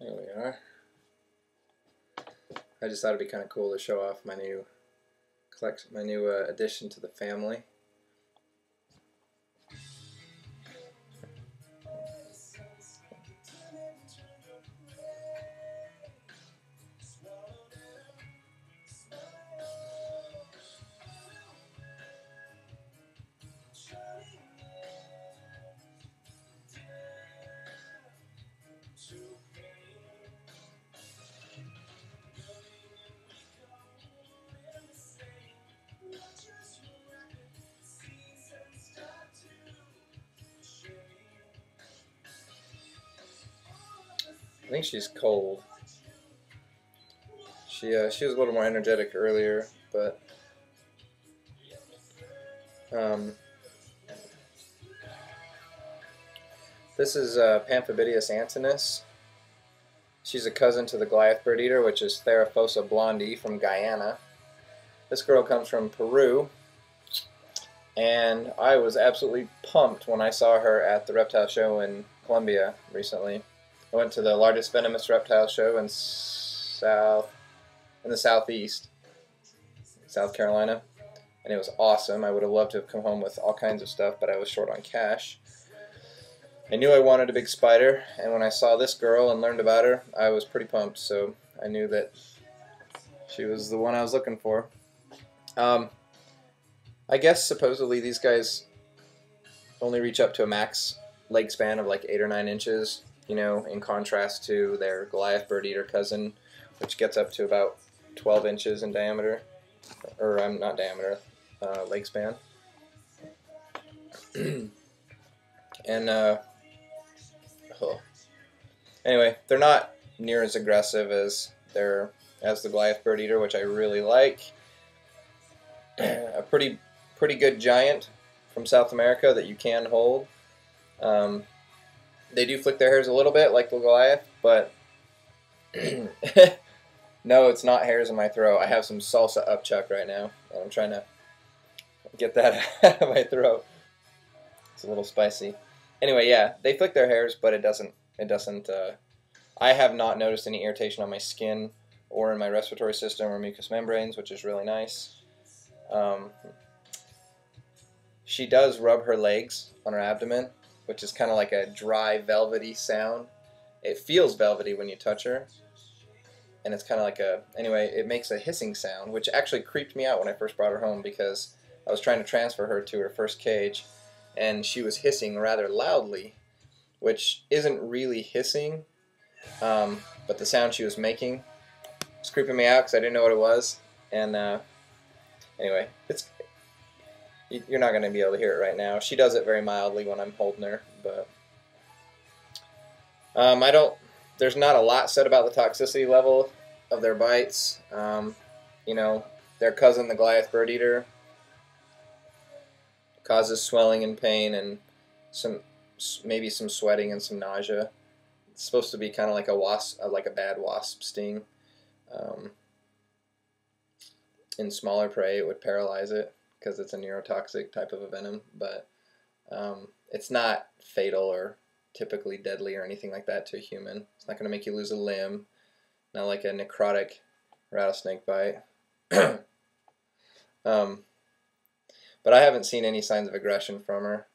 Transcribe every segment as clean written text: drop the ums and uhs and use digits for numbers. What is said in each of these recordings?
There we are. I just thought it'd be kind of cool to show off my new collection, my new addition to the family. I think she's cold. She was a little more energetic earlier, but this is Pamphobeteus antinous. She's a cousin to the Goliath bird eater, which is Theraphosa blondii from Guyana. This girl comes from Peru, and I was absolutely pumped when I saw her at the reptile show in Colombia recently. I went to the largest venomous reptile show in the southeast, South Carolina, and it was awesome. I would have loved to have come home with all kinds of stuff, but I was short on cash. I knew I wanted a big spider, and when I saw this girl and learned about her, I was pretty pumped, so I knew that she was the one I was looking for. I guess supposedly these guys only reach up to a max leg span of like 8 or 9 inches, you know, in contrast to their Goliath bird eater cousin, which gets up to about 12 inches in diameter, or not diameter, leg span. And anyway, they're not near as aggressive as the Goliath bird eater, which I really like. A pretty good giant from South America that you can hold. They do flick their hairs a little bit like the Goliath, but no, it's not hairs in my throat. I have some salsa upchuck right now, and I'm trying to get that out of my throat. It's a little spicy. Anyway, yeah, they flick their hairs, but it doesn't. I have not noticed any irritation on my skin or in my respiratory system or mucous membranes, which is really nice. She does rub her legs on her abdomen, which is kind of like a dry, velvety sound. It feels velvety when you touch her, and it's kind of like anyway, it makes a hissing sound, which actually creeped me out when I first brought her home because I was trying to transfer her to her first cage, and she was hissing rather loudly, which isn't really hissing, but the sound she was making was creeping me out because I didn't know what it was, and anyway, you're not going to be able to hear it right now. She does it very mildly when I'm holding her, but there's not a lot said about the toxicity level of their bites. You know, their cousin, the Goliath bird eater, causes swelling and pain and maybe some sweating and some nausea. It's supposed to be kind of like a bad wasp sting. In smaller prey, it would paralyze it because it's a neurotoxic type of a venom, but it's not fatal or typically deadly or anything like that to a human. It's not going to make you lose a limb, not like a necrotic rattlesnake bite. But I haven't seen any signs of aggression from her.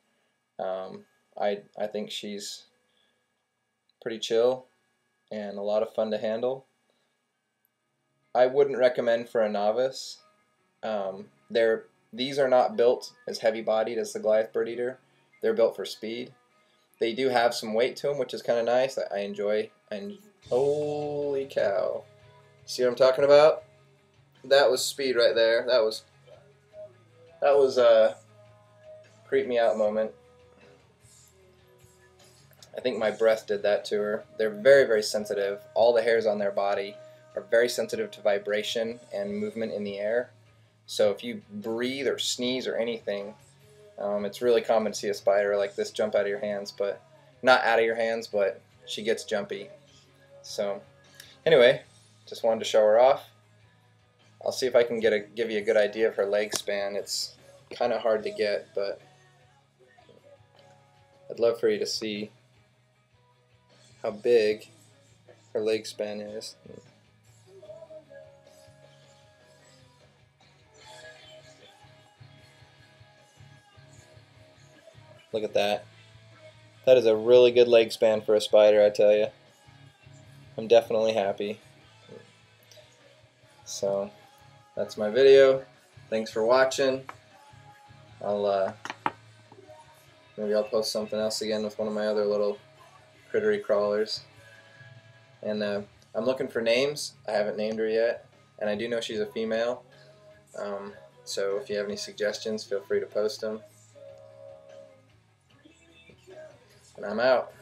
I think she's pretty chill and a lot of fun to handle. I wouldn't recommend for a novice. These are not built as heavy-bodied as the Goliath bird eater. They're built for speed. They do have some weight to them, which is kind of nice. I enjoy. Holy cow! See what I'm talking about? That was speed right there. That was a creep me out moment. I think my breath did that to her. They're very, very sensitive. All the hairs on their body are very sensitive to vibration and movement in the air. So if you breathe or sneeze or anything, it's really common to see a spider like this jump out of your hands, but not out of your hands, but she gets jumpy. So anyway, just wanted to show her off. I'll see if I can give you a good idea of her leg span. It's kind of hard to get, but I'd love for you to see how big her leg span is. Look at that. That is a really good leg span for a spider, I tell you. I'm definitely happy. So, that's my video. Thanks for watching. Maybe I'll post something else again with one of my other little crittery crawlers. And I'm looking for names. I haven't named her yet, and I do know she's a female. So if you have any suggestions, feel free to post them. And I'm out.